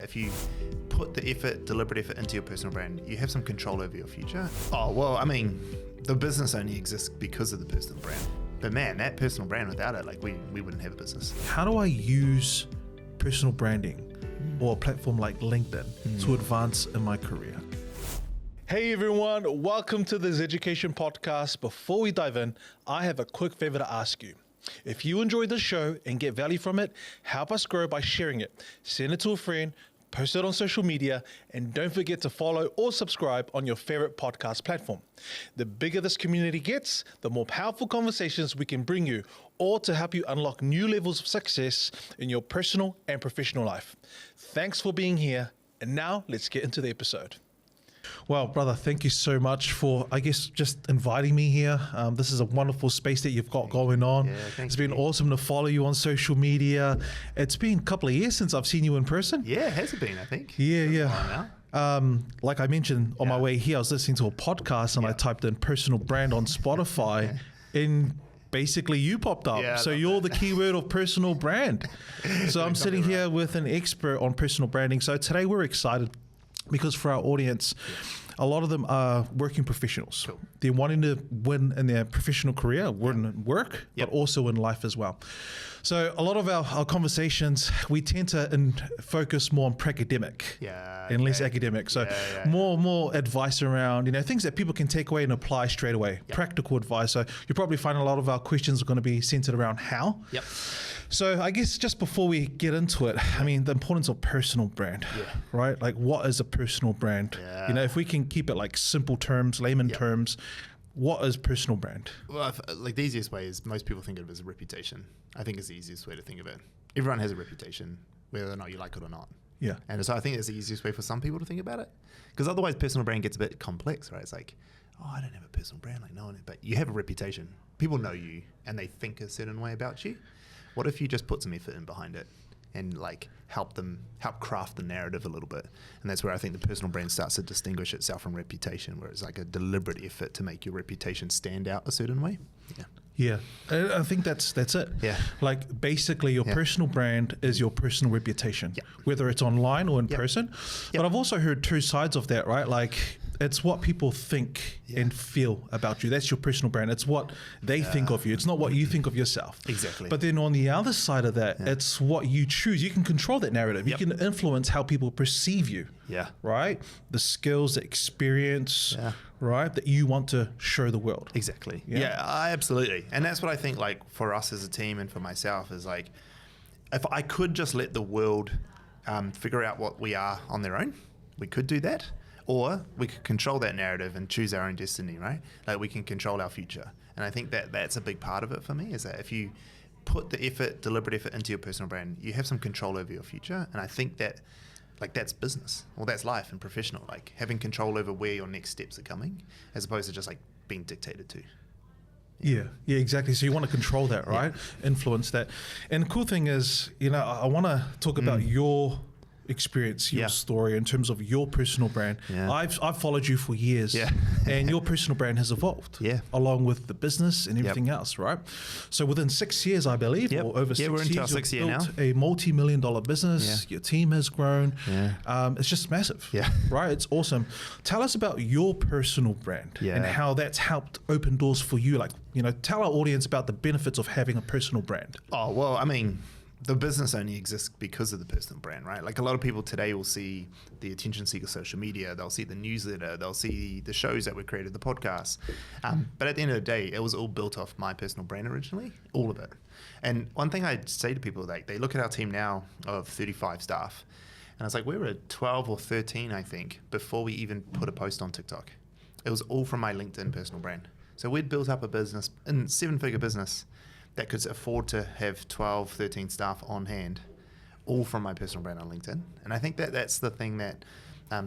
If you put the effort, deliberate effort into your personal brand, you have some control over your future. Oh, well, I mean, the business only exists because of the personal brand. But man, that personal brand, without it, like we wouldn't have a business. How do I use personal branding or a platform like LinkedIn to advance in my career? Hey everyone, welcome to this education podcast. Before we dive in, I have a quick favor to ask you. If you enjoy this show and get value from it, help us grow by sharing it. Send it to a friend, post it on social media, and don't forget to follow or subscribe on your favorite podcast platform. The bigger this community gets, the more powerful conversations we can bring you, or to help you unlock new levels of success in your personal and professional life. Thanks for being here, and now let's get into the episode. Well, brother, thank you so much for, just inviting me here. This is a wonderful space that you've got going on. It's been awesome to follow you on social media. It's been a couple of years since I've seen you in person. Yeah, has it been, I think? Yeah. Like I mentioned on my way here, I was listening to a podcast and I typed in personal brand on Spotify and basically you popped up. Yeah, so you're the keyword of personal brand. So I'm sitting here with an expert on personal branding. So today we're excited because for our audience, a lot of them are working professionals. Cool. They're wanting to win in their professional career, win in work, but also in life as well. So a lot of our conversations, we tend to focus more on pracademic and less academic. So more advice around, things that people can take away and apply straight away. Practical advice. So you'll probably find a lot of our questions are going to be centered around how. So I guess just before we get into it, I mean, the importance of personal brand, right? Like what is a personal brand? If we can keep it like simple terms, layman terms, what is personal brand? Well, like the easiest way is most people think of it as a reputation. I think it's the easiest way to think of it. Everyone has a reputation, whether or not you like it or not. Yeah. And so I think it's the easiest way for some people to think about it. Because otherwise personal brand gets a bit complex, right? It's like, oh, I don't have a personal brand, like no one, but you have a reputation. People know you and they think a certain way about you. What if you just put some effort in behind it and like help craft the narrative a little bit? And that's where I think the personal brand starts to distinguish itself from reputation, where it's like a deliberate effort to make your reputation stand out a certain way. Yeah, I think that's it. Yeah. Like basically your personal brand is your personal reputation, whether it's online or in person. But I've also heard two sides of that, right? Like it's what people think and feel about you. That's your personal brand. It's what they think of you. It's not what you think of yourself. Exactly. But then on the other side of that, it's what you choose. You can control that narrative. You can influence how people perceive you. Right? The skills, the experience, right? That you want to show the world. Exactly. Absolutely. And that's what I think, like for us as a team and for myself is like, if I could just let the world figure out what we are on their own, we could do that. Or we could control that narrative and choose our own destiny, right? Like we can control our future. And I think that that's a big part of it for me, is that if you put the effort, deliberate effort into your personal brand, you have some control over your future. And I think that like that's business, or that's life and professional, like having control over where your next steps are coming, as opposed to just like being dictated to. Yeah, exactly. So you want to control that, right? Influence that. And the cool thing is, I want to talk about your experience, your story in terms of your personal brand. I've followed you for years and your personal brand has evolved along with the business and everything else, right? So within 6 years, I believe, or over 6 years, we're into our 6th year now. A multi-million-dollar business. Your team has grown. It's just massive, right? It's awesome. Tell us about your personal brand and how that's helped open doors for you. Like, tell our audience about the benefits of having a personal brand. Oh, well, I mean, the business only exists because of the personal brand, right? Like a lot of people today will see the attention seeker social media, they'll see the newsletter, they'll see the shows that we created, the podcasts. But at the end of the day, it was all built off my personal brand originally, all of it. And one thing I'd say to people, like they look at our team now of 35 staff, and I was like, we were at 12 or 13, I think, before we even put a post on TikTok. It was all from my LinkedIn personal brand. So we'd built up a business, a 7-figure business, that could afford to have 12, 13 staff on hand, all from my personal brand on LinkedIn. And I think that that's the thing that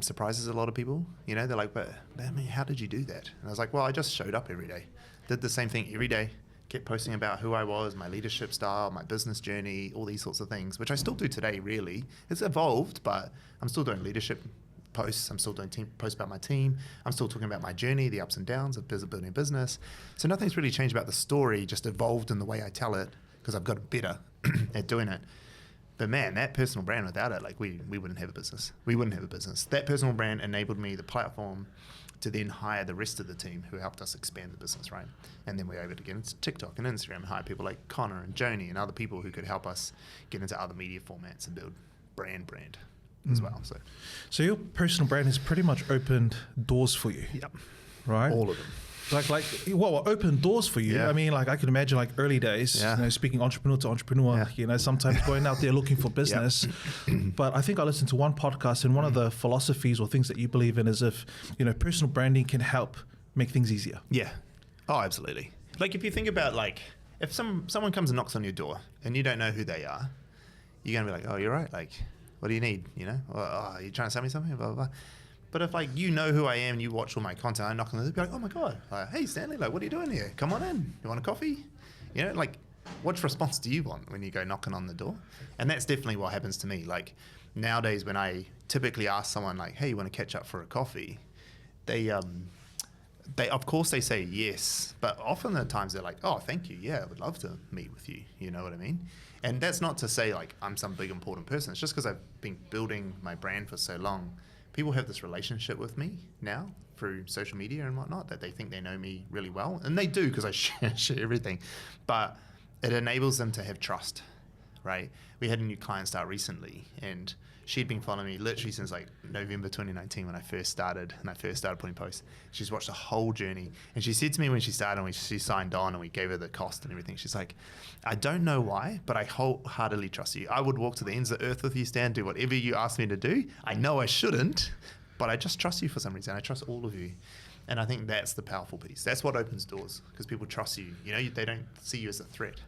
surprises a lot of people. They're like, but I mean, how did you do that? And I was like, well, I just showed up every day, did the same thing every day, kept posting about who I was, my leadership style, my business journey, all these sorts of things, which I still do today, really. It's evolved, but I'm still doing leadership posts. I'm still doing posts about my team. I'm still talking about my journey, the ups and downs of building a business. So nothing's really changed about the story, just evolved in the way I tell it because I've gotten better at doing it. But man, that personal brand, without it, like we wouldn't have a business. We wouldn't have a business. That personal brand enabled me the platform to then hire the rest of the team who helped us expand the business, right? And then we were able to get into TikTok and Instagram and hire people like Connor and Joni and other people who could help us get into other media formats and build brand as well. So your personal brand has pretty much opened doors for you. Yep. Right? All of them. Open doors for you. Yeah. I mean, like I can imagine like early days, speaking entrepreneur to entrepreneur, sometimes going out there looking for business. But I think I listened to one podcast, and one of the philosophies or things that you believe in is if, personal branding can help make things easier. Yeah. Oh, absolutely. Like if you think about like, if someone comes and knocks on your door and you don't know who they are, you're going to be like, oh, you're right. Like, what do you need? Or, oh, are you trying to sell me something? Blah, blah, blah. But if like you know who I am, you watch all my content, I knock on the door, be like, oh my God, like, hey Stanley, like what are you doing here? Come on in. You want a coffee? Like what response do you want when you go knocking on the door? And that's definitely what happens to me. Like nowadays when I typically ask someone like, hey, you want to catch up for a coffee? They of course they say yes, but often at times they're like, oh, thank you. Yeah, I would love to meet with you. You know what I mean? And that's not to say like I'm some big important person. It's just because I've been building my brand for so long. People have this relationship with me now through social media and whatnot that they think they know me really well. And they do because I share everything. But it enables them to have trust, right? We had a new client start recently, and she'd been following me literally since like November 2019 when I first started putting posts. She's watched the whole journey. And she said to me when she started, and she signed on and we gave her the cost and everything, she's like, I don't know why, but I wholeheartedly trust you. I would walk to the ends of the earth with you, Stan, do whatever you ask me to do. I know I shouldn't, but I just trust you for some reason. I trust all of you. And I think that's the powerful piece. That's what opens doors, because people trust you. They don't see you as a threat.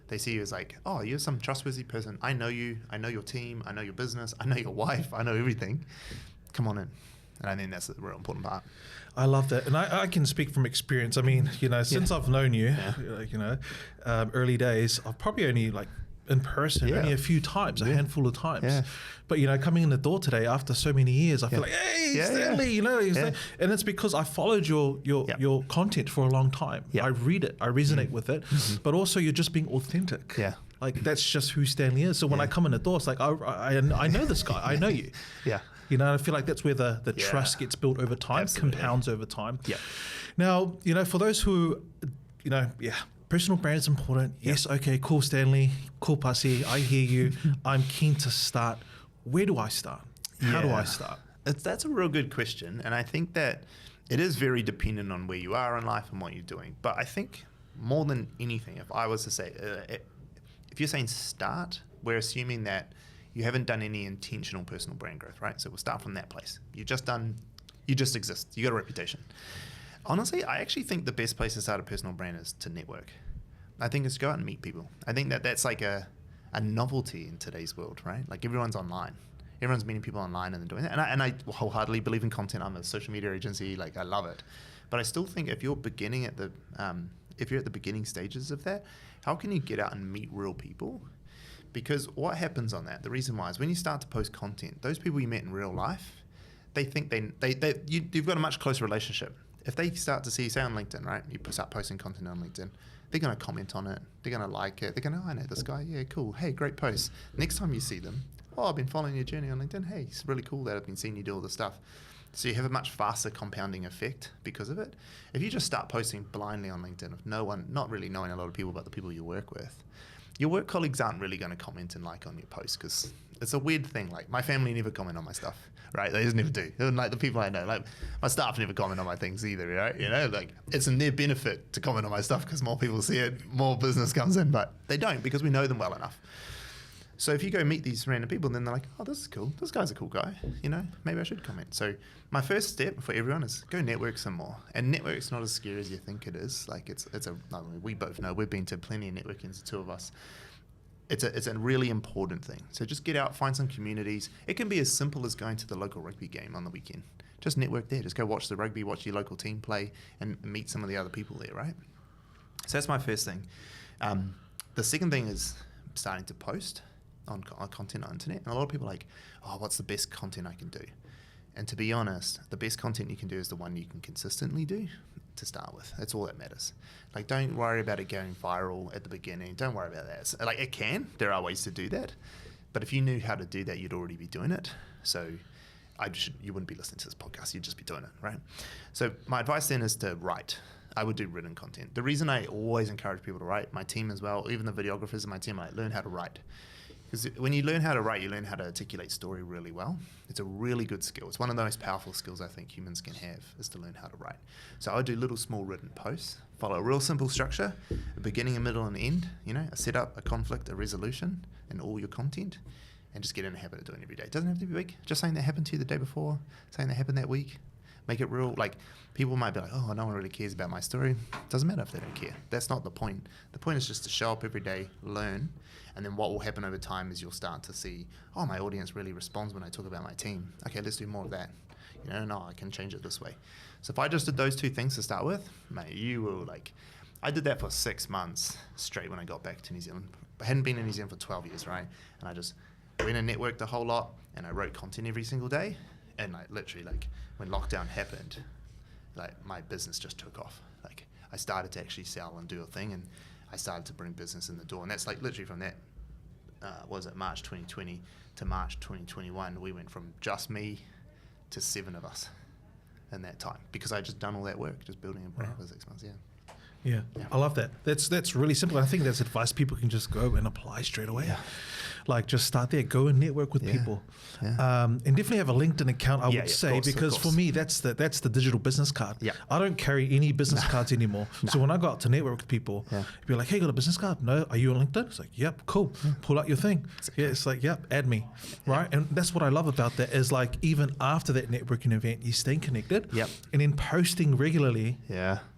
They see you as like, oh, you're some trustworthy person. I know you. I know your team. I know your business. I know your wife. I know everything. Come on in. And I think that's the real important part. I love that. And I can speak from experience. I mean, since I've known you, early days, I've probably only like in person only a few times, a handful of times. Yeah. But, coming in the door today after so many years, I feel like, hey, Stanley, and it's because I followed your content for a long time. I read it, I resonate with it, but also you're just being authentic. Yeah. Like that's just who Stanley is. So when I come in the door, it's like, I know this guy, I know you. Yeah. I feel like that's where the trust gets built over time, compounds over time. Yeah. Now, for those who, personal brand is important. Yes, okay, cool, Stanley, cool, Pussy, I hear you. I'm keen to start. Where do I start? How do I start? That's a real good question. And I think that it is very dependent on where you are in life and what you're doing. But I think more than anything, if I was to say, if you're saying start, we're assuming that you haven't done any intentional personal brand growth, right? So we'll start from that place. You just exist. You got a reputation. Honestly, I actually think the best place to start a personal brand is to network. I think it's go out and meet people. I think that's like a novelty in today's world, right? Like everyone's online. Everyone's meeting people online and then doing that. And I wholeheartedly believe in content. I'm a social media agency. Like I love it. But I still think if you're at the beginning stages of that, how can you get out and meet real people? Because what happens on that, the reason why is when you start to post content, those people you met in real life, they think you've got a much closer relationship. If they start to see, say on LinkedIn, right? You start posting content on LinkedIn, they're going to comment on it. They're going to like it. They're going to, I know this guy. Yeah, cool. Hey, great post. Next time you see them, oh, I've been following your journey on LinkedIn. Hey, it's really cool that I've been seeing you do all this stuff. So you have a much faster compounding effect because of it. If you just start posting blindly on LinkedIn with not really knowing a lot of people but the people you work with, your work colleagues aren't really going to comment and like on your post because it's a weird thing. Like my family never comment on my stuff, right? They just never do. And like the people I know, like my staff never comment on my things either, right? Like it's in their benefit to comment on my stuff because more people see it, more business comes in, but they don't because we know them well enough. So if you go meet these random people, then they're like, oh, this is cool. This guy's a cool guy. Maybe I should comment. So my first step for everyone is go network some more. And network's not as scary as you think it is. Like we both know, we've been to plenty of networking, the two of us. It's a really important thing. So just get out, find some communities. It can be as simple as going to the local rugby game on the weekend. Just network there. Just go watch the rugby, watch your local team play, and meet some of the other people there, right? So that's my first thing. The second thing is starting to post on content on the internet. And a lot of people are like, oh, what's the best content I can do? And to be honest, the best content you can do is the one you can consistently do to start with. That's all that matters. Like, don't worry about it going viral at the beginning. Don't worry about that. Like, it can. There are ways to do that. But if you knew how to do that, you'd already be doing it. So you wouldn't be listening to this podcast. You'd just be doing it, right? So my advice then is to write. I would do written content. The reason I always encourage people to write, my team as well, even the videographers in my team, I learn how to write. Because when you learn how to write, you learn how to articulate story really well. It's a really good skill. It's one of the most powerful skills I think humans can have, is to learn how to write. So I would do little small written posts, follow a real simple structure, a beginning, a middle, and end, a setup, a conflict, a resolution, and all your content, and just get in the habit of doing it every day. It doesn't have to be big. Just something that happened to you the day before, something that happened that week. Make it real. Like, people might be like, oh, no one really cares about my story. Doesn't matter if they don't care. That's not the point. The point is just to show up every day, learn, and then what will happen over time is you'll start to see, oh, my audience really responds when I talk about my team. Okay, let's do more of that. No, I can change it this way. So if I just did those two things to start with, mate, you will I did that for 6 months straight when I got back to New Zealand. I hadn't been in New Zealand for 12 years, right? And I just went and networked a whole lot, and I wrote content every single day. And literally, when lockdown happened, my business just took off. I started to actually sell and do a thing, and I started to bring business in the door. And that's literally from that, March 2020 to March 2021, we went from just me to 7 of us in that time, because I just done all that work, just building a brand for 6 months. Yeah, I love that. That's really simple. I think that's advice people can just go and apply straight away. Just start there, go and network with people, and definitely have a LinkedIn account. I would say, because for me, that's the digital business card. I don't carry any business cards anymore. So when I go out to network with people, be like, hey, got a business card? No, are you on LinkedIn? It's like, yep, cool. Pull out your thing. Exactly. Yeah, it's like, yep, add me, right? And that's what I love about that is even after that networking event, you staying connected, and then posting regularly,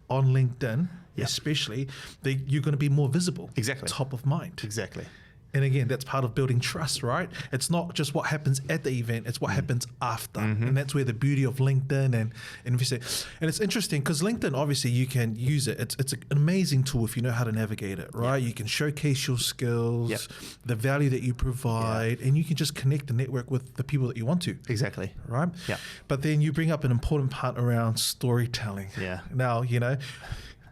on LinkedIn. Especially, you're going to be more visible. Exactly. Top of mind. Exactly. And again, that's part of building trust, right? It's not just what happens at the event, it's what happens after. And that's where the beauty of LinkedIn and investing. And it's interesting because LinkedIn, obviously, you can use it. It's an amazing tool if you know how to navigate it, right? You can showcase your skills, the value that you provide, and you can just connect and network with the people that you want to. Exactly. Right? Yeah. But then you bring up an important part around storytelling. Yeah. Now,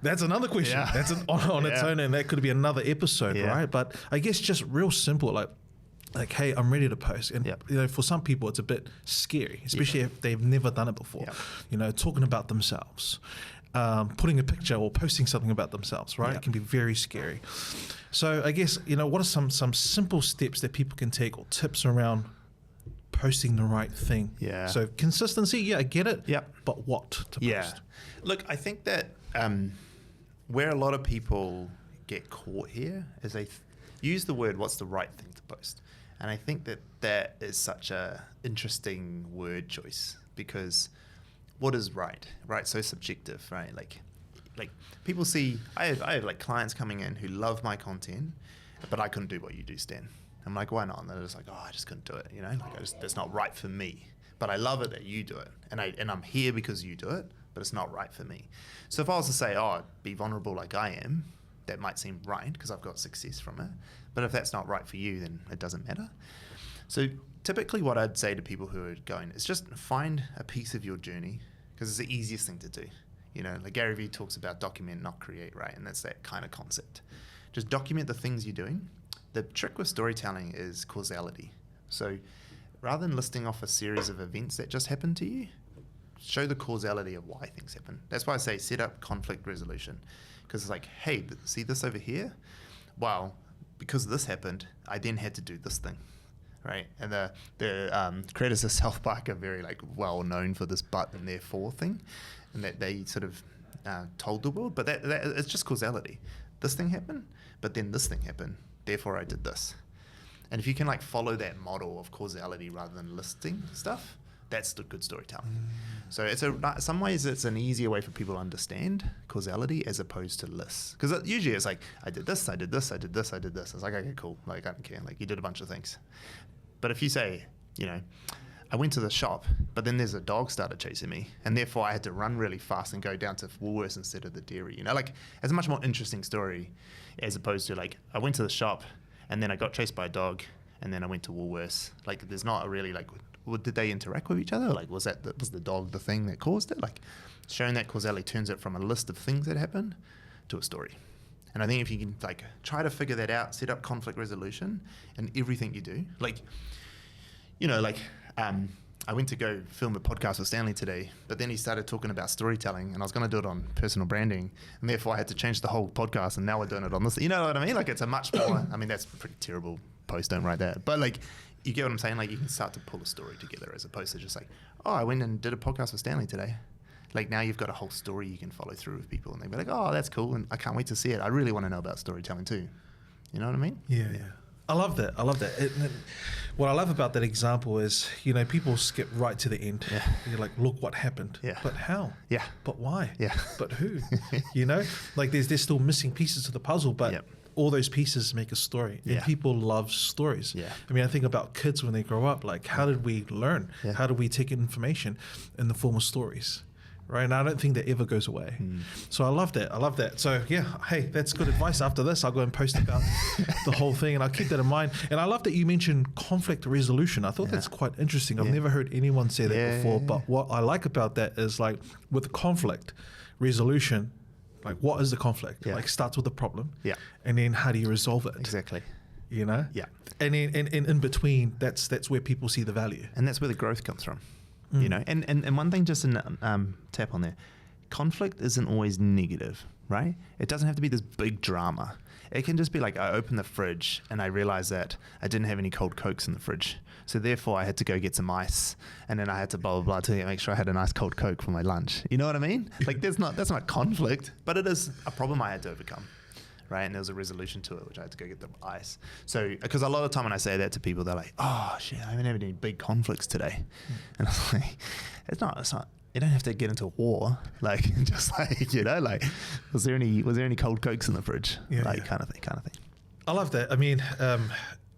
that's another question. That's on its own, and that could be another episode, right? But I guess just real simple, like, hey, I'm ready to post. And for some people, it's a bit scary, especially if they've never done it before. Talking about themselves, putting a picture or posting something about themselves, right? It can be very scary. So I guess, what are some simple steps that people can take, or tips around posting the right thing? So consistency, I get it. But what to post? Look, I think that where a lot of people get caught here is they use the word, what's the right thing to post? And I think that is such a interesting word choice, because what is right? Right, so subjective, right? Like people see, I have clients coming in who love my content, but I couldn't do what you do, Stan. I'm like, why not? And they're just like, oh, I just couldn't do it. That's not right for me. But I love it that you do it, and I'm here because you do it, but it's not right for me. So if I was to say, oh, be vulnerable like I am, that might seem right because I've got success from it. But if that's not right for you, then it doesn't matter. So typically what I'd say to people who are going is just find a piece of your journey, because it's the easiest thing to do. Like Gary Vee talks about document, not create, right? And that's that kind of concept. Just document the things you're doing. The trick with storytelling is causality. So rather than listing off a series of events that just happened to you, show the causality of why things happen. That's why I say set up conflict resolution, because it's like, hey, see this over here? Well, because this happened, I then had to do this thing, right? And the creators of South Park are very well known for this but and therefore thing, and that they sort of told the world. But that it's just causality. This thing happened, but then this thing happened. Therefore, I did this. And if you can follow that model of causality rather than listing stuff, that's the good storytelling. So some ways it's an easier way for people to understand causality as opposed to lists. Because usually it's like, I did this, I did this, I did this, I did this. It's like, okay, cool. I don't care. You did a bunch of things. But if you say, I went to the shop, but then there's a dog started chasing me, and therefore I had to run really fast and go down to Woolworths instead of the dairy. It's a much more interesting story as opposed to I went to the shop and then I got chased by a dog and then I went to Woolworths. There's not a really did they interact with each other? Was the dog the thing that caused it? Showing that causality turns it from a list of things that happened to a story. And I think if you can like try to figure that out, set up conflict resolution in everything you do, like, you know, like, I went to go film a podcast with Stanley today, but then he started talking about storytelling, and I was going to do it on personal branding, and therefore I had to change the whole podcast, and now we're doing it on this. You know what I mean? Like, it's a much more, I mean, that's a pretty terrible post, don't write that. But like, you get what I'm saying? Like, you can start to pull a story together as opposed to just like, oh, I went and did a podcast with Stanley today. Like, now you've got a whole story you can follow through with people, and they'll be like, oh, that's cool, and I can't wait to see it. I really want to know about storytelling too. You know what I mean? Yeah. I love that. What I love about that example is, you know, people skip right to the end. Yeah. You're like, look what happened. Yeah. But how? Yeah. But why? Yeah. But who? You know, like there's still missing pieces to the puzzle, but all those pieces make a story. And people love stories. Yeah. I mean, I think about kids when they grow up, like, how did we learn? Yeah. How do we take in information in the form of stories? Right, and I don't think that ever goes away. So I love that. So yeah, hey, that's good advice. After this, I'll go and post about the whole thing, and I'll keep that in mind. And I love that you mentioned conflict resolution. I thought that's quite interesting. I've never heard anyone say that before. But what I like about that is, like, with conflict resolution, like, what is the conflict? Like, starts with the problem, and then how do you resolve it? Exactly. You know? Yeah. And then in between, that's where people see the value. And that's where the growth comes from. You know, and one thing just in tap on there, conflict isn't always negative, right? It doesn't have to be this big drama. It can just be like, I opened the fridge and I realized that I didn't have any cold Cokes in the fridge. So therefore I had to go get some ice, and then I had to blah, blah, blah to make sure I had a nice cold Coke for my lunch. You know what I mean? Like, that's not conflict, but it is a problem I had to overcome. Right, and there was a resolution to it, which I had to go get the ice. So, because a lot of the time when I say that to people, they're like, "Oh shit, I haven't had any big conflicts today," and I was like, "It's not. You don't have to get into a war. Like, just like, you know, like, was there any cold Cokes in the fridge? Kind of thing. I love that. I mean,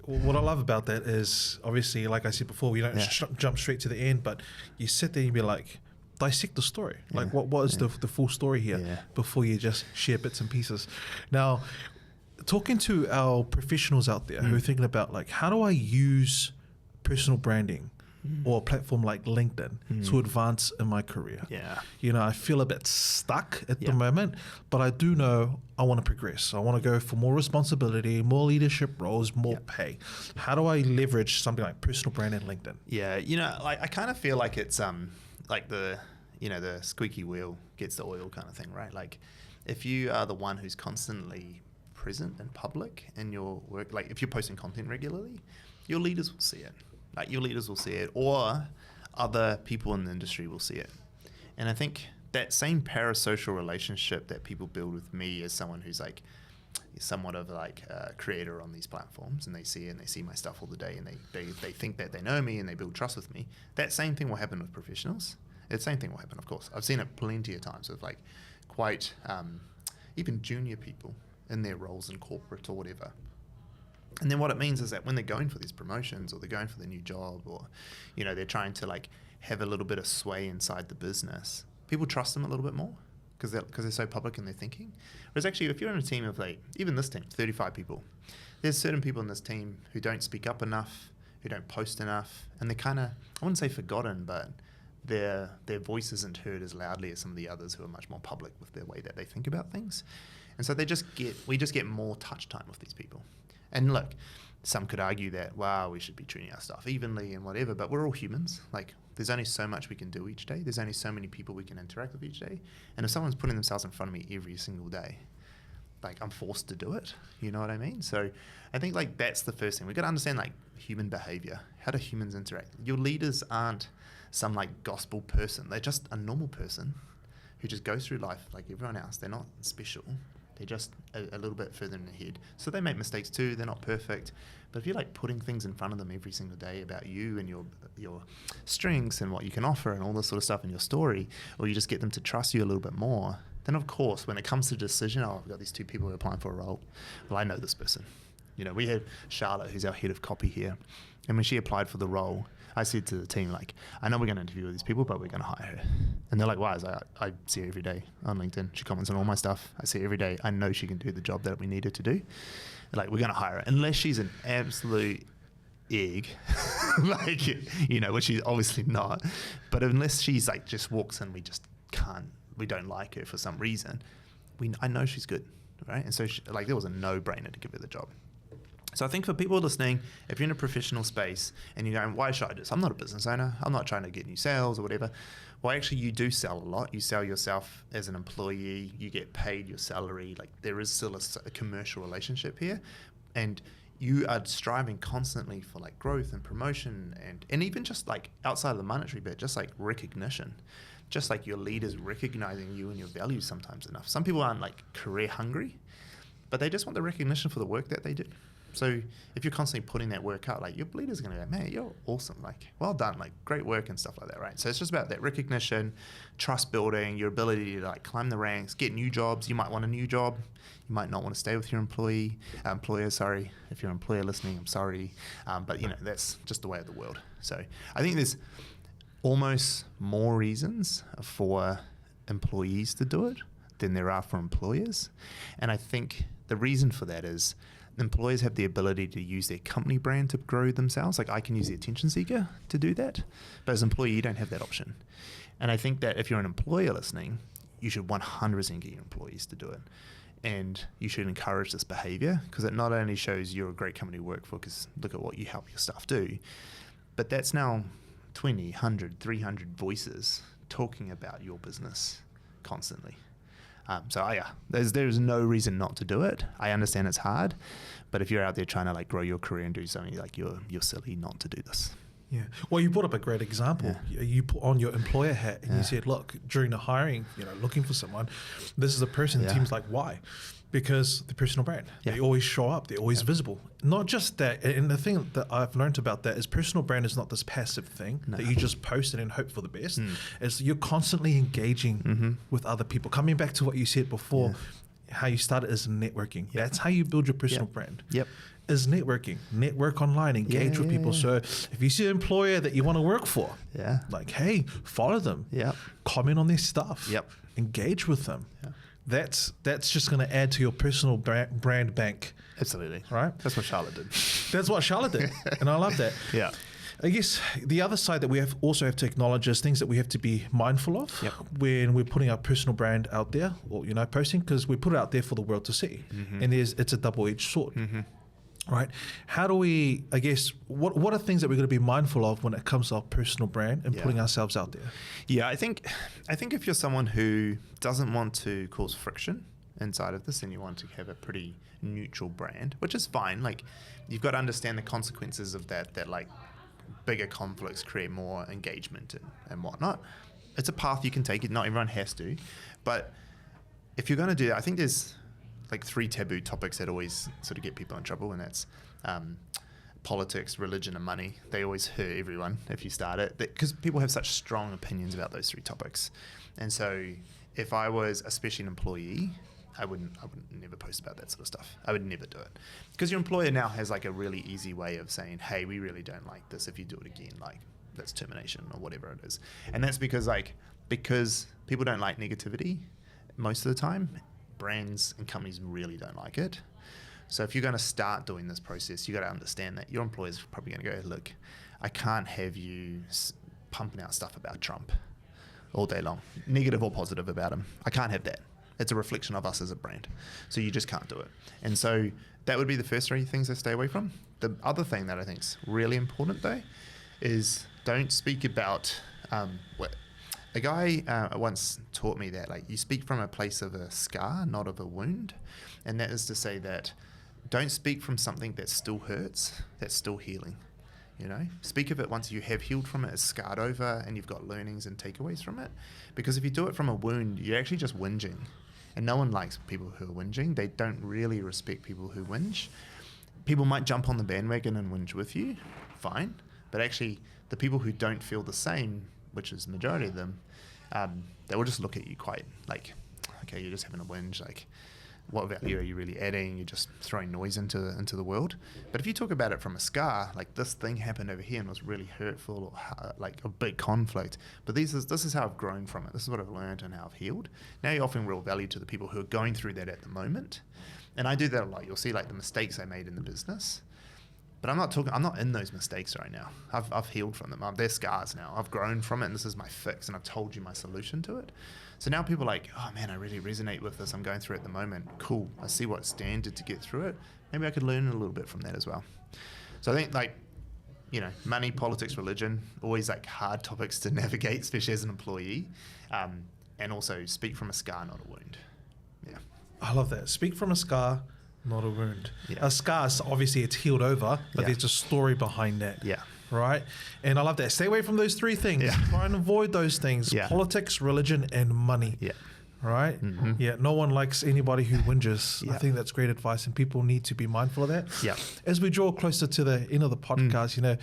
what I love about that is, obviously, like I said before, we don't jump straight to the end, but you sit there and you be like, dissect the story. Like, what is the full story here before you just share bits and pieces. Now, talking to our professionals out there who are thinking about, like, how do I use personal branding or a platform like LinkedIn to advance in my career? You know, I feel a bit stuck at the moment, but I do know I want to progress. I want to go for more responsibility, more leadership roles, more pay. How do I leverage something like personal brand and LinkedIn? Yeah, you know, like, I kind of feel like it's like the squeaky wheel gets the oil kind of thing, right? Like, if you are the one who's constantly present in public in your work, like if you're posting content regularly, your leaders will see it. Like, your leaders will see it, or other people in the industry will see it. And I think that same parasocial relationship that people build with me as someone who's like somewhat of like a creator on these platforms, and they see it and they see my stuff all the day, and they think that they know me and they build trust with me. That same thing will happen with professionals. The same thing will happen, of course. I've seen it plenty of times with, like, quite even junior people in their roles in corporate or whatever. And then what it means is that when they're going for these promotions, or they're going for the new job, or, you know, they're trying to, like, have a little bit of sway inside the business, people trust them a little bit more because they're so public in their thinking. Whereas actually, if you're in a team of, like, even this team, 35 people, there's certain people in this team who don't speak up enough, who don't post enough, and they're kind of, I wouldn't say forgotten, but their voice isn't heard as loudly as some of the others who are much more public with their way that they think about things. And so we just get more touch time with these people. And look, some could argue that, wow, we should be treating our staff evenly and whatever, but we're all humans. Like, there's only so much we can do each day. There's only so many people we can interact with each day. And if someone's putting themselves in front of me every single day, like, I'm forced to do it. You know what I mean? So I think, like, that's the first thing. We've got to understand, like, human behavior. How do humans interact? Your leaders aren't some, like, gospel person. They're just a normal person who just goes through life like everyone else. They're not special. They're just a little bit further in the head. So they make mistakes too. They're not perfect. But if you're, like, putting things in front of them every single day about you and your strengths and what you can offer and all this sort of stuff in your story, or you just get them to trust you a little bit more, then of course, when it comes to decision, I've got these two people who are applying for a role. Well, I know this person. You know, we have Charlotte, who's our head of copy here. And when she applied for the role, I said to the team, like, I know we're going to interview these people, but we're going to hire her. And they're like, why? I see her every day on LinkedIn. She comments on all my stuff. I see her every day. I know she can do the job that we need her to do. Like, we're going to hire her. Unless she's an absolute egg, like, you know, which she's obviously not. But unless she's, like, just walks in, we don't like her for some reason. I know she's good. right? And so there was a no-brainer to give her the job. So I think for people listening, if you're in a professional space and you're going, why should I do this? I'm not a business owner. I'm not trying to get new sales or whatever. Well, actually, you do sell a lot. You sell yourself as an employee. You get paid your salary. Like, there is still a commercial relationship here. And you are striving constantly for like growth and promotion and even just like outside of the monetary bit, just like recognition. Just like your leaders recognizing you and your values sometimes enough. Some people aren't like career hungry, but they just want the recognition for the work that they do. So if you're constantly putting that work out, like your leader's going to go, man, you're awesome. Like, well done, like great work and stuff like that, right? So it's just about that recognition, trust building, your ability to like climb the ranks, get new jobs. You might want a new job. You might not want to stay with your employer, sorry. If you're an employer listening, I'm sorry. But that's just the way of the world. So I think there's almost more reasons for employees to do it than there are for employers. And I think the reason for that is employers have the ability to use their company brand to grow themselves. Like I can use the attention seeker to do that, but as an employee, you don't have that option. And I think that if you're an employer listening, you should 100% get your employees to do it. And you should encourage this behavior because it not only shows you're a great company to work for, because look at what you help your staff do, but that's now 20, 100, 300 voices talking about your business constantly. There's no reason not to do it. I understand it's hard, but if you're out there trying to like grow your career and do something, like you're silly not to do this. Yeah. Well, you brought up a great example. Yeah. You put on your employer hat and you said, look, during the hiring, looking for someone, this is a person. The team's like, why? Because the personal brand. Yeah. They always show up. They're always visible. Not just that. And the thing that I've learned about that is personal brand is not this passive thing that you just post it and hope for the best. It's you're constantly engaging with other people. Coming back to what you said before, how you started is networking. Yep. That's how you build your personal brand. Yep. Is networking. Network online, engage with people. So if you see an employer that you want to work for, like, hey, follow them. Comment on their stuff. Engage with them. That's just going to add to your personal brand bank. Absolutely. Right? That's what Charlotte did. That's what Charlotte did. And I love that. Yeah. I guess the other side that we also have to acknowledge is things that we have to be mindful of when we're putting our personal brand out there or, posting, because we put it out there for the world to see. And it's a double-edged sword. Right? How do we, I guess, what are things that we're going to be mindful of when it comes to our personal brand and putting ourselves out there? Yeah, I think if you're someone who doesn't want to cause friction inside of this and you want to have a pretty neutral brand, which is fine. Like, you've got to understand the consequences of that like bigger conflicts create more engagement and whatnot. It's a path you can take. Not everyone has to. But if you're going to do that, I think there's like 3 taboo topics that always sort of get people in trouble, and that's politics, religion, and money. They always hurt everyone if you start it, because people have such strong opinions about those 3 topics. And so if I was especially an employee, I would never post about that sort of stuff. I would never do it, because your employer now has like a really easy way of saying, hey, we really don't like this. If you do it again, like that's termination or whatever it is. And that's because people don't like negativity most of the time. Brands and companies really don't like it. So if you're going to start doing this process, you got to understand that your employer's probably going to go, look, I can't have you pumping out stuff about Trump all day long, negative or positive about him. I can't have that. It's a reflection of us as a brand. So you just can't do it. And so that would be the first 3 things I stay away from. The other thing that I think is really important, though, is don't speak about a guy once taught me that, like, you speak from a place of a scar, not of a wound. And that is to say that don't speak from something that still hurts, that's still healing. Speak of it once you have healed from it, it's scarred over, and you've got learnings and takeaways from it. Because if you do it from a wound, you're actually just whinging. And no one likes people who are whinging. They don't really respect people who whinge. People might jump on the bandwagon and whinge with you, fine. But actually, the people who don't feel the same, which is the majority of them, they will just look at you quite like, okay, you're just having a whinge, like, what value are you really adding? You're just throwing noise into the world. But if you talk about it from a scar, like this thing happened over here and was really hurtful, or like a big conflict, but this is how I've grown from it. This is what I've learned and how I've healed. Now you're offering real value to the people who are going through that at the moment. And I do that a lot. You'll see like the mistakes I made in the business. But I'm not in those mistakes right now. I've healed from them. They're scars now. I've grown from it, and this is my fix, and I've told you my solution to it. So now people are like, oh man, I really resonate with this. I'm going through it at the moment. Cool. I see what Stan did to get through it. Maybe I could learn a little bit from that as well. So I think, like, you know, money, politics, religion, always like hard topics to navigate, especially as an employee. And also speak from a scar, not a wound. Yeah. I love that. Speak from a scar, not a wound. Yeah. A scar, obviously it's healed over, but there's a story behind that. Yeah. Right? And I love that. Stay away from those three things. Yeah. Try and avoid those things. Yeah. Politics, religion, and money. Yeah. Right? Mm-hmm. Yeah. No one likes anybody who whinges. Yeah. I think that's great advice, and people need to be mindful of that. Yeah. As we draw closer to the end of the podcast, you know,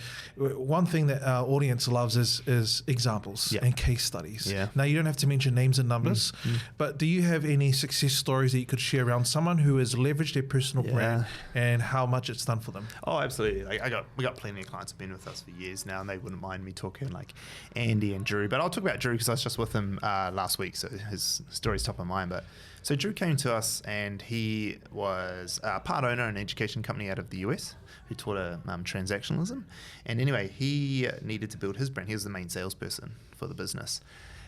one thing that our audience loves is examples and case studies. Yeah. Now, you don't have to mention names and numbers, but do you have any success stories that you could share around someone who has leveraged their personal brand and how much it's done for them? Oh, absolutely. Like we got plenty of clients who've been with us for years now, and they wouldn't mind me talking like Andy and Drew. But I'll talk about Drew because I was just with him last week, so his story's top of mind. But so Drew came to us, and he was a part owner in an education company out of the US who taught transactionalism. And anyway, he needed to build his brand. He was the main salesperson for the business.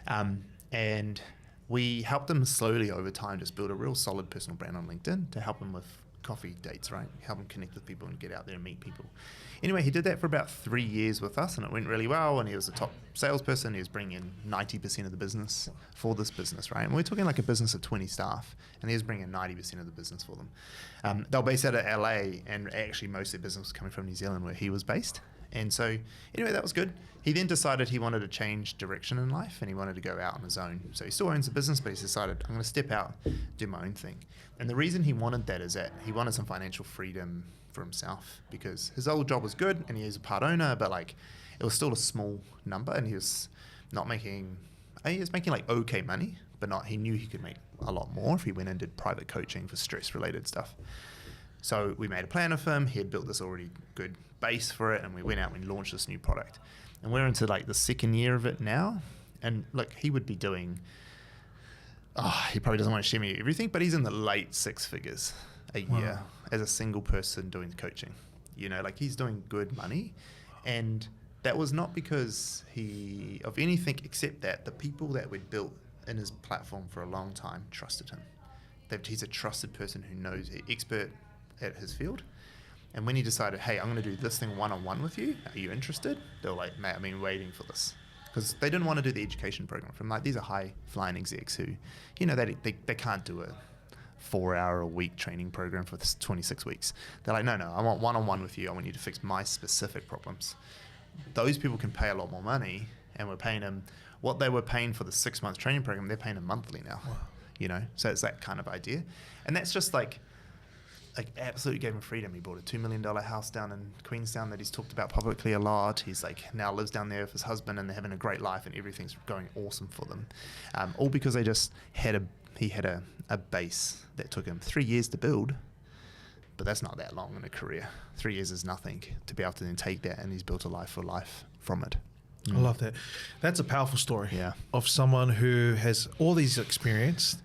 And we helped him slowly over time just build a real solid personal brand on LinkedIn to help him with coffee dates, right? Help him connect with people and get out there and meet people. Anyway, he did that for about 3 years with us, and it went really well, and he was a top salesperson. He was bringing in 90% of the business for this business, right? And we're talking like a business of 20 staff, and he was bringing 90% of the business for them. They were based out of LA, and actually most of their business was coming from New Zealand, where he was based. And so, anyway, that was good. He then decided he wanted to change direction in life, and he wanted to go out on his own. So he still owns a business, but he's decided, I'm going to step out, do my own thing. And the reason he wanted that is that he wanted some financial freedom for himself, because his old job was good, and he was a part owner, but like it was still a small number, and he was making like okay money, but he knew he could make a lot more if he went and did private coaching for stress-related stuff. So we made a plan of him. He had built this already good base for it, and we went out and we launched this new product. And we're into like the second year of it now. And look, he would be doing, he probably doesn't want to share me everything, but he's in the late six figures a year as a single person doing coaching. You know, like he's doing good money. And that was not because of anything except that the people that we'd built in his platform for a long time trusted him. He's a trusted person who knows, expert at his field. And when he decided, hey, I'm going to do this thing one-on-one with you, are you interested? They were like, mate, I've been waiting for this. Because they didn't want to do the education program from like, these are high-flying execs who, you know, they can't do a 4-hour-a-week training program for 26 weeks. They're like, no, I want one-on-one with you. I want you to fix my specific problems. Those people can pay a lot more money, and we're paying them what they were paying for the 6-month training program, they're paying them monthly now. Wow. You know, so it's that kind of idea. And that's just like absolutely gave him freedom. He bought a $2 million house down in Queenstown that he's talked about publicly a lot. He's like now lives down there with his husband, and they're having a great life, and everything's going awesome for them. All because they just he had a base that took him 3 years to build, but that's not that long in a career. 3 years is nothing to be able to then take that, and he's built a life for life from it. I love that. That's a powerful story of someone who has all these experience,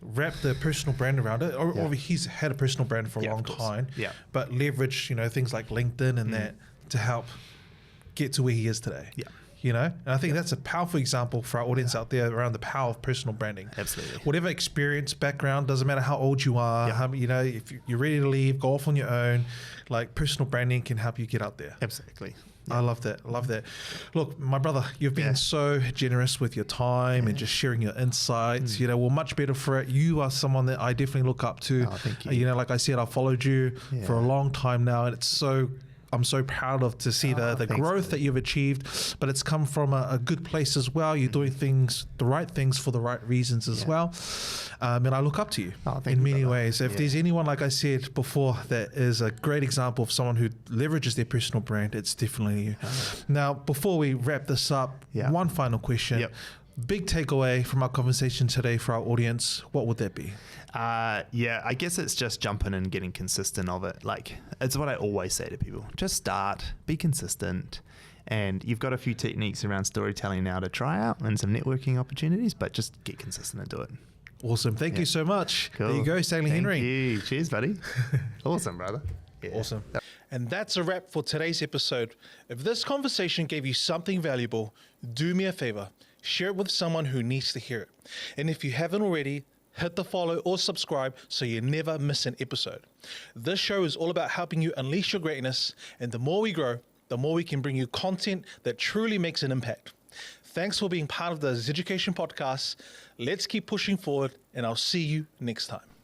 wrapped the personal brand around it, or he's had a personal brand for a long time, but leverage, things like LinkedIn and that to help get to where he is today. And I think that's a powerful example for our audience out there around the power of personal branding. Absolutely. Whatever experience, background, doesn't matter how old you are, if you're ready to leave, go off on your own, like personal branding can help you get out there. Absolutely. I love that. Look, my brother, you've been so generous with your time and just sharing your insights. We're much better for it. You are someone that I definitely look up to. Oh, thank you. Like I said, I've followed you for a long time now, and I'm so proud to see the growth that you've achieved, but it's come from a good place as well. You're doing the right things for the right reasons as well. And I look up to you in many ways. If there's anyone, like I said before, that is a great example of someone who leverages their personal brand, it's definitely you. Now, before we wrap this up, one final question. Big takeaway from our conversation today for our audience, what would that be? I guess it's just jumping and getting consistent of it. Like, it's what I always say to people. Just start, be consistent, and you've got a few techniques around storytelling now to try out and some networking opportunities, but just get consistent and do it. Awesome. Thank you so much. Cool. There you go, Stanley Henry. Thank you. Cheers, buddy. Awesome, brother. Awesome. And that's a wrap for today's episode. If this conversation gave you something valuable, do me a favor, share it with someone who needs to hear it. And if you haven't already, hit the follow or subscribe so you never miss an episode. This show is all about helping you unleash your greatness, and the more we grow, the more we can bring you content that truly makes an impact. Thanks for being part of the Education Podcast. Let's keep pushing forward, and I'll see you next time.